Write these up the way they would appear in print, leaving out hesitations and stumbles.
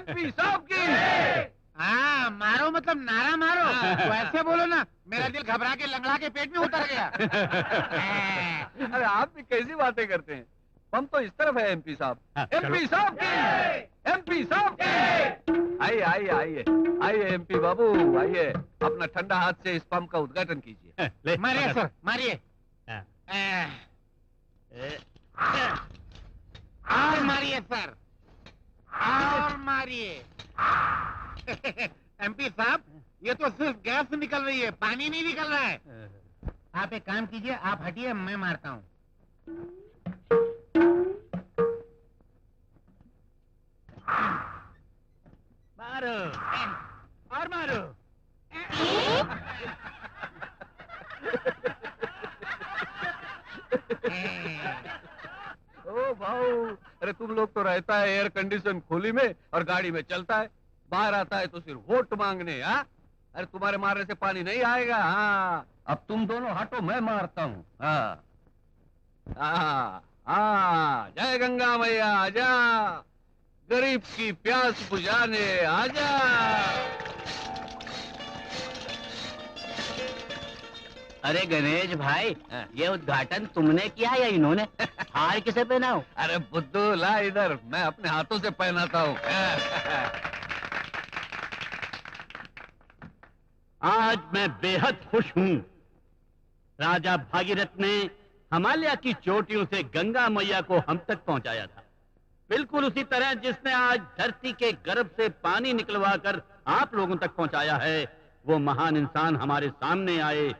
MP साहब की। हाँ, मारो मतलब नारा मारो। तो ऐसे बोलो ना, मेरा दिल घबरा के लंगड़ा के पेट में उतर गया। अरे आप भी कैसी बातें करते हैं, हम तो इस तरफ है एमपी साहब। एमपी साहब की, एमपी साहब की। आइए आइए आइए आइए एमपी बाबू आइए, अपना ठंडा हाथ से इस पंप का उद्घाटन कीजिए। मारिए सर, मारिए। और मारिए सर, और मारिए। एमपी साहब, ये तो सिर्फ गैस निकल रही है, पानी नहीं निकल रहा है। आप एक काम कीजिए, आप हटिए, मैं मारता हूँ। मारो और मारो। ओ भाऊ, अरे तुम लोग तो रहता है एयर कंडीशन खोली में और गाड़ी में चलता है, बाहर आता है तो सिर्फ वोट मांगने। हाँ, अरे तुम्हारे मारने से पानी नहीं आएगा। हाँ, अब तुम दोनों हटो, मैं मारता हूँ। हाँ हाँ हाँ, जय गंगा मैया आजा, गरीब की प्यास बुझाने आजा। अरे गणेश भाई, ये उद्घाटन तुमने किया या इन्होंने? हार किसे पहनाओ? अरे बुद्धू ला इधर, मैं अपने हाथों से पहनाता हूँ। आज मैं बेहद खुश हूँ। राजा भागीरथ ने हिमालय की चोटियों से गंगा मैया को हम तक पहुंचाया था, बिल्कुल उसी तरह जिसने आज धरती के गर्भ से पानी निकलवाकर आप लोगों तक पहुंचाया है। वो महान इंसान हमारे सामने आए,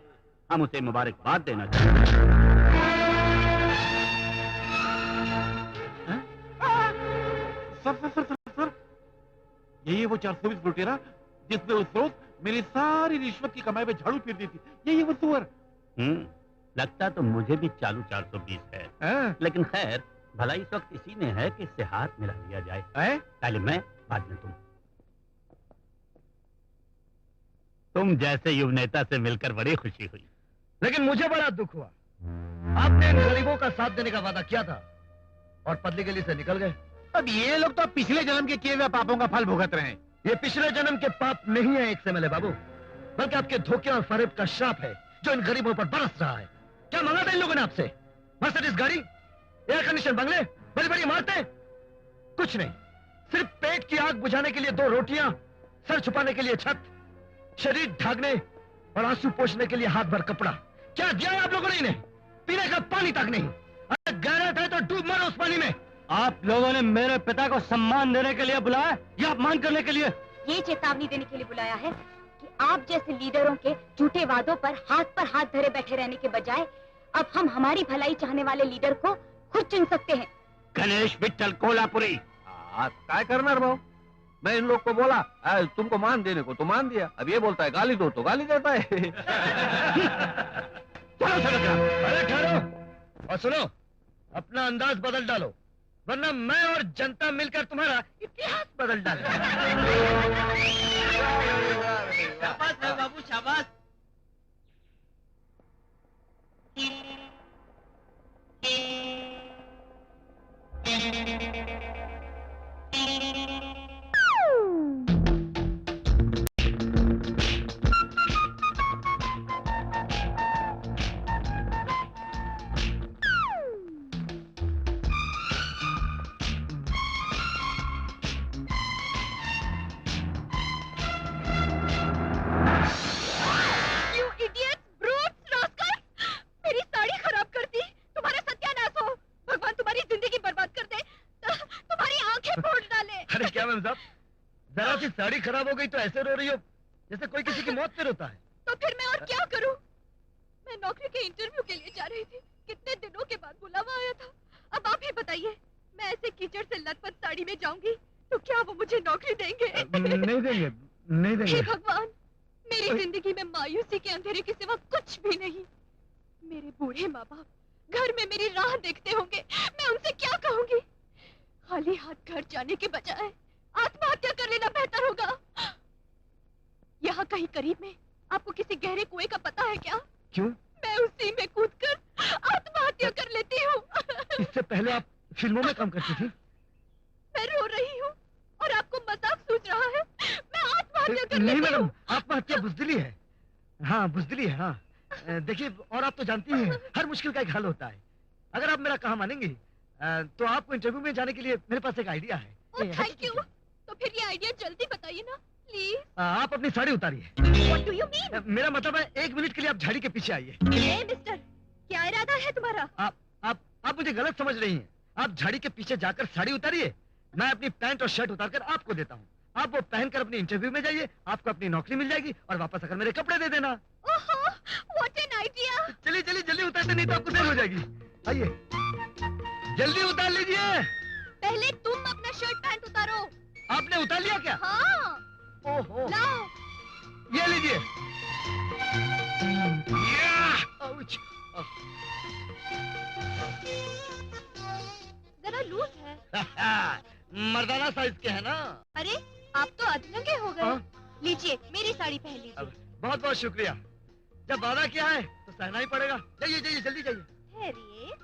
हम उसे मुबारकबाद देना चाहते हैं। सर, यही वो 420 लुटेरा जिसने उस रोज मेरी सारी रिश्वत की कमाई में झाड़ू फिर दी थी। यही वो सुअर। लगता तो मुझे भी चालू 420 है, लेकिन खैर भला इस वक्त इसी में है कि इससे हाथ मिला लिया जाए। पहले मैं, बाद में तुम जैसे युव नेता से मिलकर बड़ी खुशी हुई। लेकिन मुझे बड़ा दुख हुआ। आपने इन गरीबों का साथ देने का वादा किया था और पतली गली से निकल गए। अब ये लोग तो पिछले जन्म के किए हुए पापों का फल भुगत रहे हैं। ये पिछले जन्म के पाप नहीं है एक से मिले बाबू, बल्कि आपके धोखे और फरेब का श्राप है जो इन गरीबों पर बरस रहा है। क्या मांगा था इन लोगों ने आपसे? मर्सिडीज गाड़ी, एयर कंडीशन बंगले, बड़ी बड़ी इमारतें? कुछ नहीं, सिर्फ पेट की आग बुझाने के लिए 2 रोटियां, सर छुपाने के लिए छत, शरीर ढाकने और आंसू पोंछने के लिए हाथ भर कपड़ा। क्या दिया है आप लोगों ने इन्हें? पीने का पानी तक नहीं। अगर गैरत है तो डूब मरो उस पानी में। आप लोगों ने मेरे पिता को सम्मान देने के लिए बुलाया या अपमान करने के लिए? ये चेतावनी देने के लिए बुलाया है कि आप जैसे लीडरों के झूठे वादों पर हाथ धरे बैठे रहने के बजाय अब हम हमारी भलाई चाहने वाले लीडर को खुद चुन सकते हैं। गणेश विट्ठल कोल्हापुरी। क्या करना रे भाऊ, मैं इन लोग को बोला तुमको मान देने को तो मान दिया, अब ये बोलता है गाली दो तो गाली देता है। अरे ठहरो और सुनो, अपना अंदाज बदल डालो, वरना मैं और जनता मिलकर तुम्हारा इतिहास बदल डालेंगे। शाबाश है बाबू, शाबाश। जरा सी साड़ी खराब हो गई तो ऐसे रो रही हो जैसे कोई किसी की मौत पे रोता है। तो फिर मैं और क्या करूं? मैं नौकरी के इंटरव्यू के लिए जा रही थी, कितने दिनों के बाद बुलावा आया था। अब आप ही बताइए, मैं ऐसे कीचड़ से लथपथ साड़ी में जाऊंगी तो क्या वो मुझे नौकरी देंगे? नहीं देंगे, नहीं देंगे। हे भगवान, मेरी जिंदगी में मायूसी के अंधेरे के सिवा कुछ भी नहीं। मेरे बूढ़े माँ बाप घर में मेरी राह देखते होंगे, मैं उनसे क्या कहूंगी? खाली हाथ घर जाने के बजाय आत्महत्या कर लेना बेहतर होगा। यहाँ कहीं करीब में आपको किसी गहरे कुएं का पता है क्या? क्यों? मैं उसी में कूदकर आत्महत्या कर लेती हूँ। इससे पहले आप फिल्मों में काम करती थी? मैं रो रही हूँ और आपको मजाक आत्महत्या कर नहीं लेती मैडम, हूँ। आत्महत्या बुजदिली है। हाँ बुजदिली है, हाँ। देखिए, और आप तो जानती हैं हर मुश्किल का एक हल होता है। अगर आप मेरा कहा मानेंगी तो आपको इंटरव्यू में जाने के लिए मेरे पास एक आइडिया है। Thank you. तो फिर ये आइडिया जल्दी बताइए ना प्लीज। आप अपनी साड़ी उतारिए। What do you mean? मेरा मतलब है 1 मिनट के लिए आप झाड़ी के पीछे आइए। मिस्टर, क्या इरादा है तुम्हारा? आप मुझे गलत समझ रही हैं। आप झाड़ी के पीछे जाकर साड़ी उतारिए, मैं अपनी पैंट और शर्ट उतारकर आपको देता हूँ। आप वो पहनकर अपनी इंटरव्यू में जाइए, आपको अपनी नौकरी मिल जाएगी और वापस आकर मेरे कपड़े दे देना। ओहो, व्हाट एन आइडिया। चलिए चलिए जल्दी उतारते, नहीं तो आपको देर हो जाएगी। आइए, जल्दी उतार लीजिए। पहले तुम अपना शर्ट पैंट उतारो। आपने उतार लिया क्या? हाँ, ओहो, लाओ। ये लीजिए। आउच। जरा लूज है। मर्दाना साइज के है ना? अरे, आप तो अधनंगे हो गए। हाँ? लीजिए, मेरी साड़ी पहन लीजिए। बहुत बहुत शुक्रिया। जब वादा किया है तो सहना ही पड़ेगा। जाइए जाइए जल्दी जाइए। ठहरिए।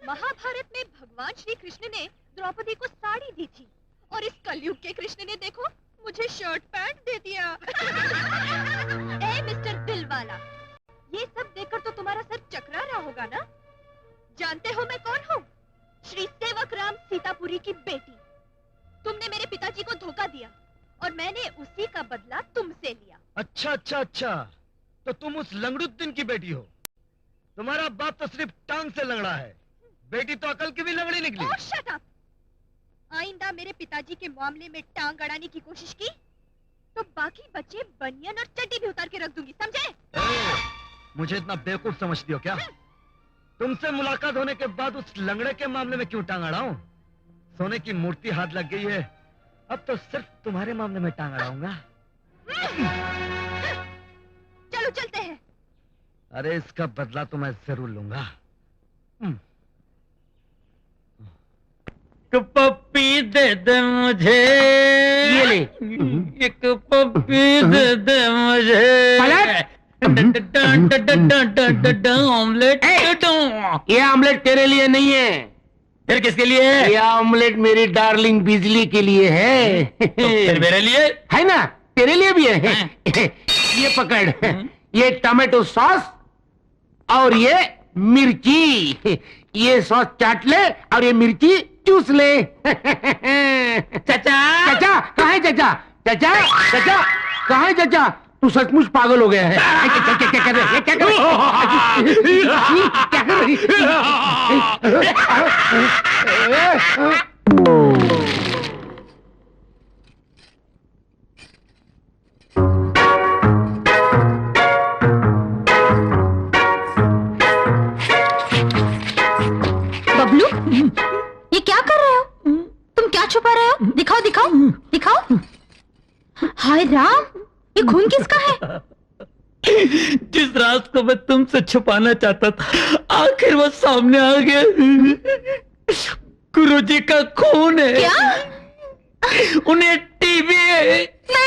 महाभारत में भगवान श्री कृष्ण ने द्रौपदी को साड़ी दी थी और इस कलयुग के कृष्ण ने देखो मुझे शर्ट पैंट दे दिया। ए मिस्टर दिलवाला, ये सब देखकर तो तुम्हारा सर चकरा रहा होगा ना? जानते हो मैं कौन हूँ? श्री सेवक राम सीतापुरी की बेटी। तुमने मेरे पिताजी को धोखा दिया और मैंने उसी का बदला तुमसे लिया। अच्छा अच्छा अच्छा, तो तुम उस लंगड़ुद्दीन की बेटी हो। तुम्हारा बाप तो सिर्फ टांग से लंगड़ा है, बेटी तो अकल की भी लंगड़ी निकली। ओह शट अप! आइंदा मेरे पिताजी के मामले में टांग अड़ाने की कोशिश की तो बाकी बच्चे बनियान और चड्डी भी उतार के रख दूंगी, समझे? मुझे इतना बेवकूफ समझती हो क्या? तुमसे मुलाकात होने के बाद उस लंगड़े के मामले में क्यों टांग अड़ाऊं? सोने की मूर्ति हाथ लग गई है, अब तो सिर्फ तुम्हारे मामले में टांग अड़ाऊंगा। चलो चलते हैं। अरे इसका बदला तो मैं जरूर लूंगा। एक पप्पी दे दे मुझे, ये ले। एक पप्पी दे दे मुझे। ऑमलेट। ये ऑमलेट तेरे लिए नहीं है, फिर किसके लिए है? ये ऑमलेट मेरी डार्लिंग बिजली के लिए है। तो फिर मेरे लिए है ना, तेरे लिए भी है। ये पकड़, ये टमाटो सॉस और ये मिर्ची। ये सॉस चाट ले और ये मिर्ची चूस ले। चाचा। चाचा कहाँ है? चाचा चाचा चाचा कहाँ है? चाचा तू सचमुच पागल हो गया है। क्या कर रहे? क्या कर रहे? क्या कर रही? बबलू, ये क्या कर रहे हो? तुम क्या छुपा रहे हो? दिखाओ दिखाओ दिखाओ। हाय राम, ये खून किसका है? जिस राज को मैं तुमसे छुपाना चाहता था आखिर वो सामने आ गया। गुरुजी का खून है। क्या? उन्हें टीबी है। मैं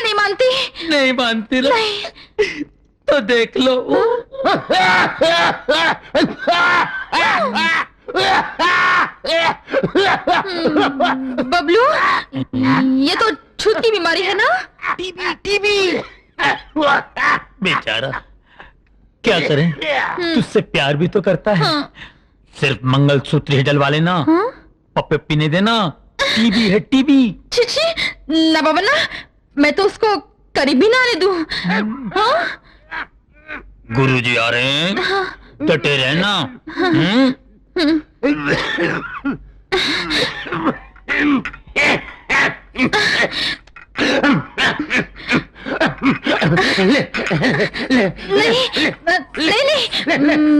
नहीं मानती। नहीं मानती ना? नहीं। तो देख लो। बबलू, ये तो छूत की बीमारी है ना? TB TB. बेचारा, क्या करें? तुझसे प्यार भी तो करता है। हाँ। सिर्फ मंगलसूत्र ही डलवा लेना। हाँ? पप्पे पीने देना। टीबी है टीबी। छी ना बाबा ना, मैं तो उसको करीब भी ना आने दूं। हाँ? गुरुजी आ रहे हैं, डटे रहना। नहीं,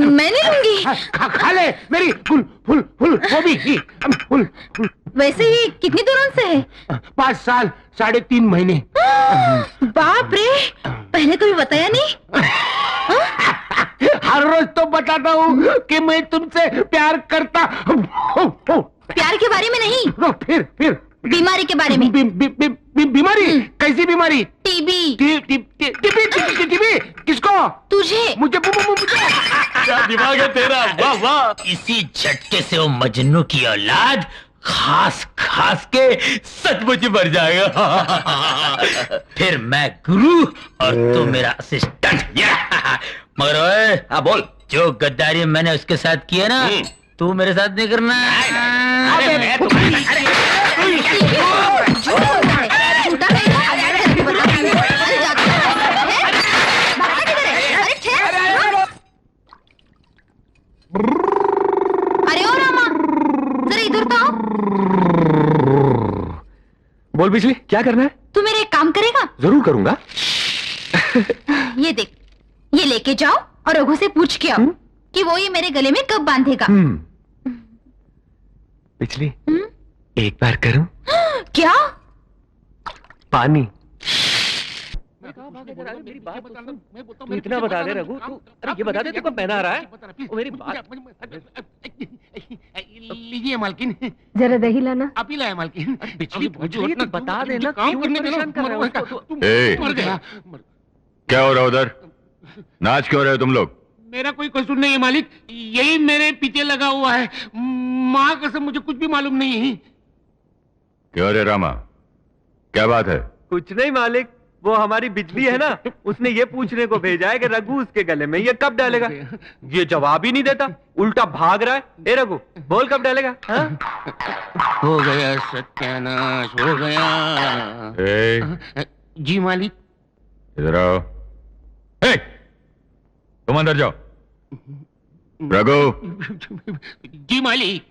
मैं नहीं लूंगी। खा ले मेरी फुल फुल फुल वो भी फुल फुल। वैसे ही कितनी दूर से है? 5 साल 3.5 महीने। बाप रे, पहले कभी बताया नहीं। हर रोज तो बताता हूँ कि मैं तुमसे प्यार करता हूँ। प्यार के बारे में नहीं, फिर बीमारी के बारे में। बीमारी? कैसी बीमारी? टीबी। टीबी? किसको तुझे मुझे क्या दिमाग है तेरा, वाह वाह। इसी झटके से वो मजनू की औलाद खास खास के सचमुच ही मर जाएगा। फिर मैं गुरु और तू मेरा असिस्टेंट। मगर ओए, हाँ बोल। जो गद्दारी मैंने उसके साथ की है ना, तू मेरे साथ नहीं करना। अरे मैं तुम्हारी झूठा नहीं है। अरे बता, अरे जाता है? भागता किधर है? अरे ठहर। अरे ओ रामा, जरा इधर तो आओ। बोल बिजली, क्या करना है? तू मेरा एक काम करेगा? जरूर करूंगा। ये देख, ये लेके जाओ और रघु से पूछ के आओ कि वो ये मेरे गले में कब बांधेगा। बिजली, एक बार करूं? क्या? पानी। तू इतना बता दे रघु, तू अरे ये बता दे तू कब पहना रहा है? वो मेरी बात। लीजिए मालकिन, जरा दही लाना। आप ही लाए मालकिन। बिजली तो बता देना, काम क्यों करने परेशान कर रहे हो उसको? तू ए, मर गया। क्या हो रहा है उधर? नाच क्यों रहे हो तुम लोग? मेरा कोई कसूर नहीं है मालिक, यही मेरे पीछे लगा हुआ है। माँ कसम मुझे कुछ भी मालूम नहीं है। क्यों रे रामा, क्या बात है? कुछ नहीं मालिक, वो हमारी बिजली है ना, उसने ये पूछने को भेजा है कि रघु उसके गले में ये कब डालेगा। ये जवाब ही नहीं देता, उल्टा भाग रहा है। ए रघु, बोल कब डालेगा? हाँ? हो गया सत्यानाश, हो गया। ए, जी मालिक। इधर आओ। ए, तुम अंदर जाओ। रघु, जी मालिक।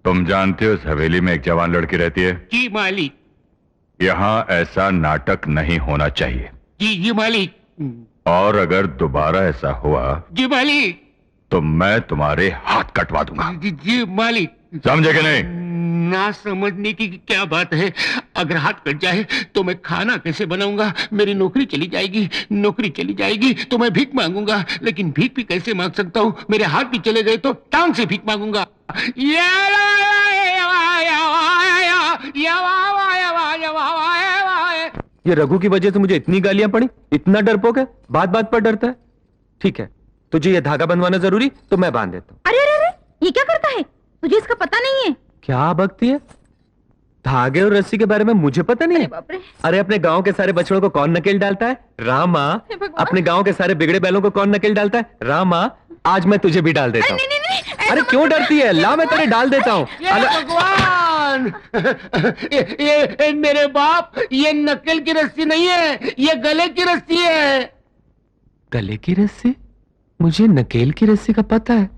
तुम जानते हो इस हवेली में एक जवान लड़की रहती है? जी मालिक। यहाँ ऐसा नाटक नहीं होना चाहिए। जी मालिक। और अगर दोबारा ऐसा हुआ जी मालिक। तो मैं तुम्हारे हाथ कटवा दूंगा। जी मालिक। समझे कि नहीं? ना समझने की क्या बात है। अगर हाथ कट जाए तो मैं खाना कैसे बनाऊंगा? मेरी नौकरी चली जाएगी, नौकरी चली जाएगी तो मैं भीख मांगूंगा। लेकिन भीख भी कैसे मांग सकता हूँ? मेरे हाथ भी चले गए तो टांग से भीख मांगूंगा। ये रघु की वजह से मुझे इतनी गालियां पड़ी, इतना डरपोक है, बात बात पर डरता है। ठीक है, तुझे ये धागा बंधवाना जरूरी, तो मैं बांध देता हूँ। अरे अरे अरे, ये क्या करता है? तुझे इसका पता नहीं है? क्या बकती है? धागे और रस्सी के बारे में मुझे पता नहीं अरे है। बाप रे। अरे अपने गांव के सारे बछड़ों को कौन नकेल डालता है? रामा। हे भगवान। अपने गांव के सारे बिगड़े बैलों को कौन नकेल डालता है? रामा। आज मैं तुझे भी डाल देता अरे हूँ। नहीं नहीं नहीं, ऐसा अरे मत क्यों कर। डरती है? ला मैं तेरे डाल देता हूँ। भगवान, ये मेरे बाप, ये नकल की रस्सी नहीं है, ये गले की रस्सी है। गले की रस्सी? मुझे नकेल की रस्सी का पता है,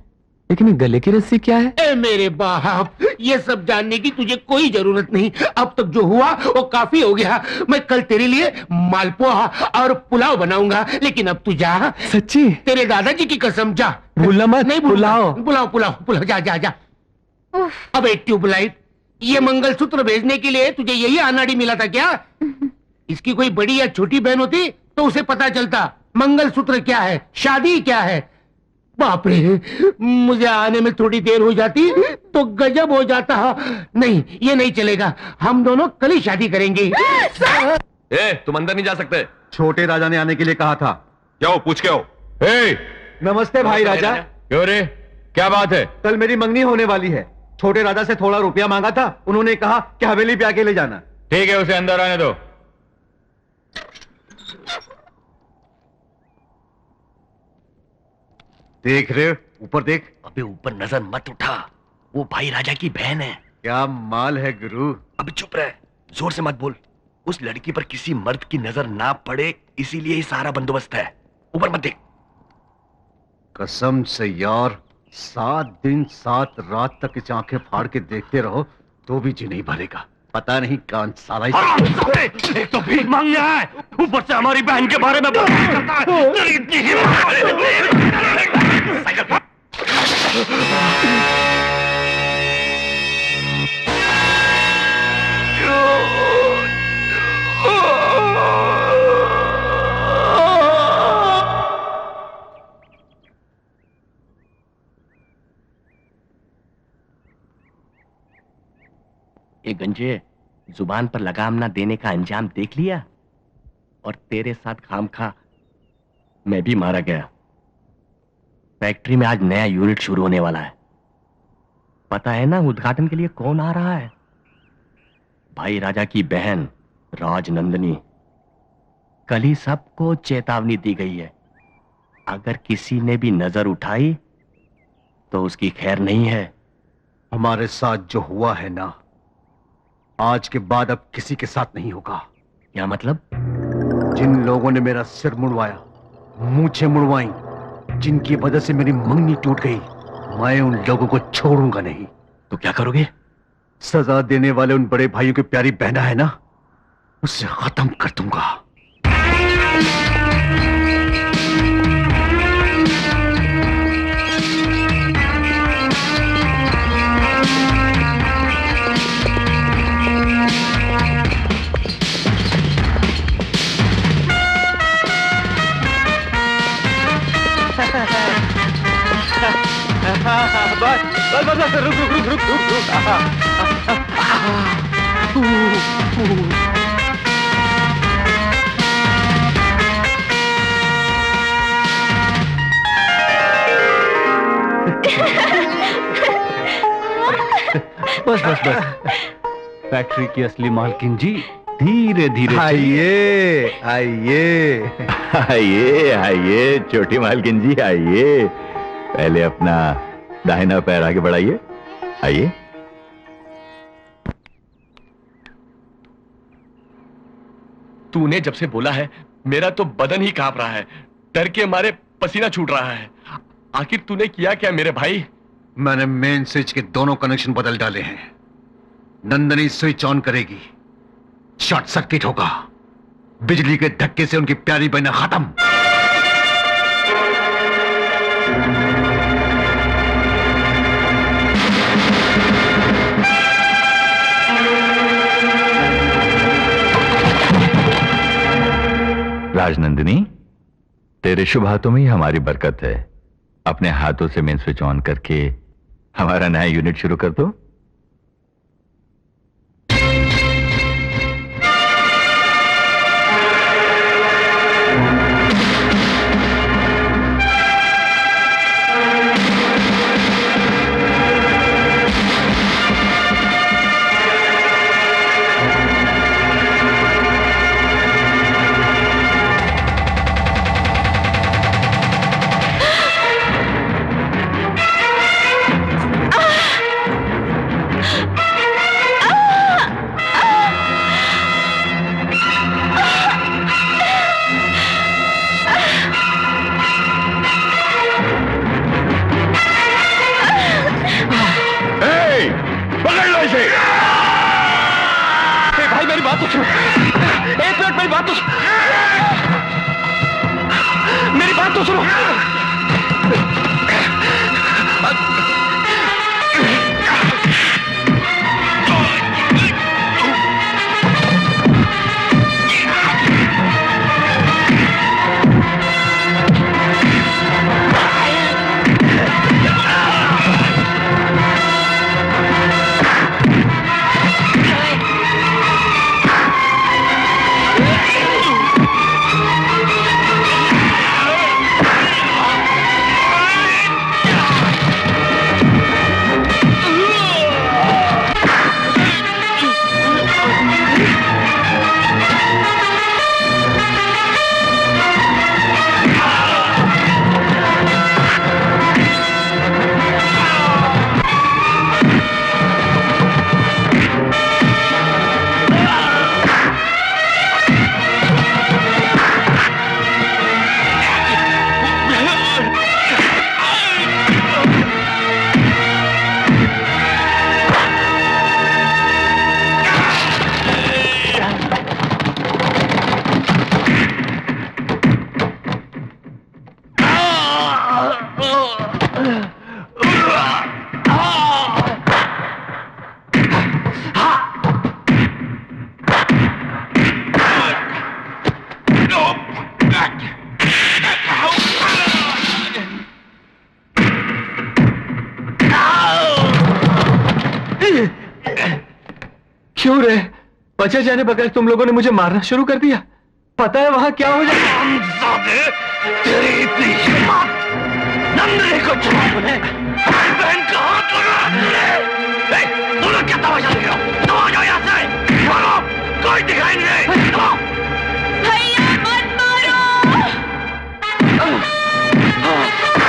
लेकिन ये गले की रस्सी क्या है? ए मेरे बाप, ये सब जानने की तुझे कोई जरूरत नहीं। अब तक जो हुआ वो काफी हो गया। मैं कल तेरे लिए मालपुआ और पुलाव बनाऊंगा, लेकिन अब तू जा। सच्ची? तेरे दादाजी की कसम, जा। भूलना मत। नहीं पुलाव। पुलाव पुलाव पुलाव, जा जा जा। उफ, अबे ट्यूबलाइट, ये मंगलसूत्र भेजने के लिए तुझे यही अनाड़ी मिला था क्या? इसकी कोई बड़ी या छोटी बहन होती तो उसे पता चलता मंगलसूत्र क्या है, शादी क्या है। बाप रे, मुझे आने में थोड़ी देर हो जाती तो गजब हो जाता। नहीं, ये नहीं चलेगा। हम दोनों कल ही शादी करेंगे। ए, तुम अंदर नहीं जा सकते। छोटे राजा ने आने के लिए कहा था। क्या हो, पूछ के आओ। ए, नमस्ते भाई राजा। क्यों रे, क्या बात है? कल मेरी मंगनी होने वाली है। छोटे राजा से थोड़ा रुपया मांगा था, उन्होंने कहा कि हवेली पे आके ले जाना। ठीक है, उसे अंदर आने दो। देख रहे हो? ऊपर देख। अबे ऊपर नजर मत उठा, वो भाई राजा की बहन है। क्या माल है गुरु। अबे चुप रहे, जोर से मत बोल। उस लड़की पर किसी मर्द की नजर ना पड़े, इसीलिए ये सारा बंदोबस्त है। ऊपर मत देख। कसम से यार, 7 दिन 7 रात तक इस आंखें फाड़ के देखते रहो तो भी जी नहीं भरेगा। पता नहीं कौन साला एक तो भीख मांगने है, ऊपर से हमारी बहन के बारे में करता है। तेरी इतनी हिम्मत। ये गंजे, जुबान पर लगाम ना देने का अंजाम देख लिया? और तेरे साथ खामखा मैं भी मारा गया। फैक्ट्री में आज नया यूनिट शुरू होने वाला है। पता है ना उद्घाटन के लिए कौन आ रहा है? भाई राजा की बहन राजनंदिनी। कल ही सबको चेतावनी दी गई है, अगर किसी ने भी नजर उठाई तो उसकी खैर नहीं है। हमारे साथ जो हुआ है ना, आज के बाद अब किसी के साथ नहीं होगा। क्या मतलब? जिन लोगों ने मेरा सिर मुड़वाया, मूंछें मुड़वाई, जिनकी वजह से मेरी मंगनी टूट गई, मैं उन लोगों को छोड़ूंगा नहीं। तो क्या करोगे? सजा देने वाले उन बड़े भाइयों की प्यारी बहना है ना, उसे खत्म कर दूंगा। बस बस बस, रुक रुक रुक रुक रुक रुक। बस बस बस। फैक्ट्री की असली मालकिन जी, धीरे धीरे आइए आइए आइए आइए छोटी मालकिन जी, आइए। पहले अपना दाहिना पैर आगे बढ़ाइए, आइए। तूने जब से बोला है मेरा तो बदन ही कांप रहा है, डर के मारे पसीना छूट रहा है। आखिर तूने किया क्या मेरे भाई? मैंने मेन स्विच के दोनों कनेक्शन बदल डाले हैं। नंदनी स्विच ऑन करेगी, शॉर्ट सर्किट होगा, बिजली के धक्के से उनकी प्यारी बहना खत्म। राजनंदिनी, तेरे शुभ हाथों में ही हमारी बरकत है। अपने हाथों से मेन स्विच ऑन करके हमारा नया यूनिट शुरू कर दो। क्यों रे? बचे जाने बगैर तुम लोगों ने मुझे मारना शुरू कर दिया। पता है वहां क्या हो जाए? तेरी इतनी हिम्मत नंदनी को छुआ तूने, बहन का हाथ लगा। तुम लोग क्या तमाशा देख रहे हो? तुम आ जाओ यहाँ से, बोलो, कोई दिखाई नहीं दे। भैया मत मारो।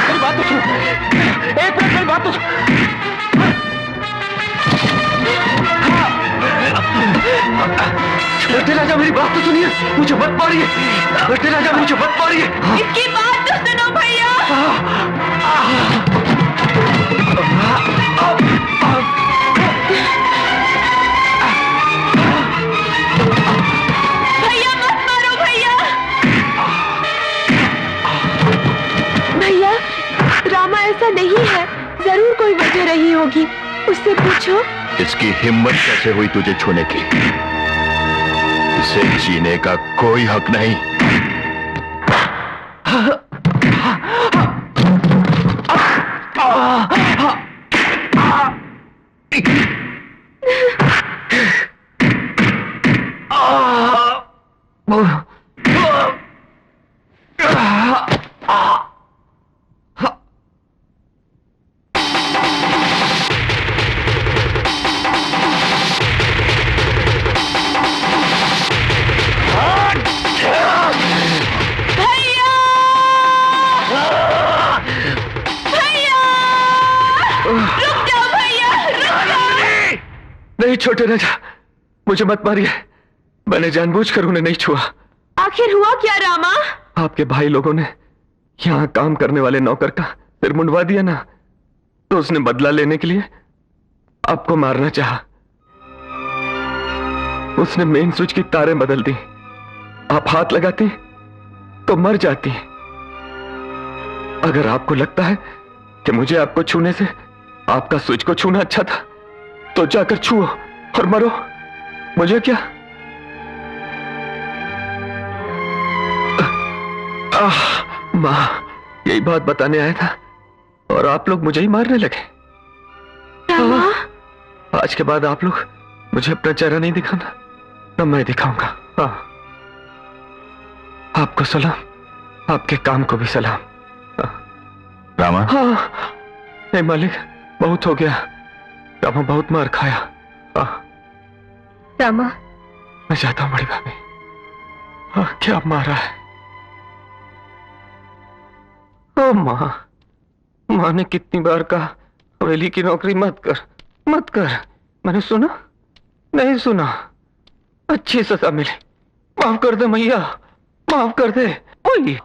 मेरी बात तो सुन, एक मिनट मेरी बात तो सुन। बट्टे राजा मेरी बात तो सुनिए, मुझे मत मारिए। बट्टे राजा मुझे मत मारिए। इसकी बात तो सुनो भैया। भैया मत मारो भैया। भैया रामा ऐसा नहीं है, जरूर कोई वजह रही होगी, उससे पूछो। इसकी हिम्मत कैसे हुई तुझे छूने की? इसे जीने का कोई हक नहीं। नहीं छोटे राजा, मुझे मत मारिए, मैंने जानबूझकर उन्हें नहीं छुआ। आखिर हुआ क्या रामा? आपके भाई लोगों ने यहाँ काम करने वाले नौकर का सिर मुंडवा दिया ना, तो उसने बदला लेने के लिए आपको मारना चाहा। उसने मेन स्विच की तारें बदल दी, आप हाथ लगाती तो मर जाती। अगर आपको लगता है कि मुझे आपको छूने से आपका स्विच को छूना अच्छा था, तो जाकर छुओ और मरो, मुझे क्या। मां, यही बात बताने आया था और आप लोग मुझे ही मारने लगे। आज के बाद आप लोग मुझे अपना चेहरा नहीं दिखाना, न मैं दिखाऊंगा। हाँ, आपको सलाम, आपके काम को भी सलाम। रामा? हाँ, नहीं मालिक, बहुत हो गया। रामा बहुत मार खाया। रामा, मैं चाहता हूं बड़ी भाभी। क्या मारा है? ओ माँ, माँ ने कितनी बार कहा हवेली की नौकरी मत कर, मत कर। मैंने सुना? नहीं सुना। अच्छी सजा मिली। माफ कर दे मैया, माफ कर दे। ओए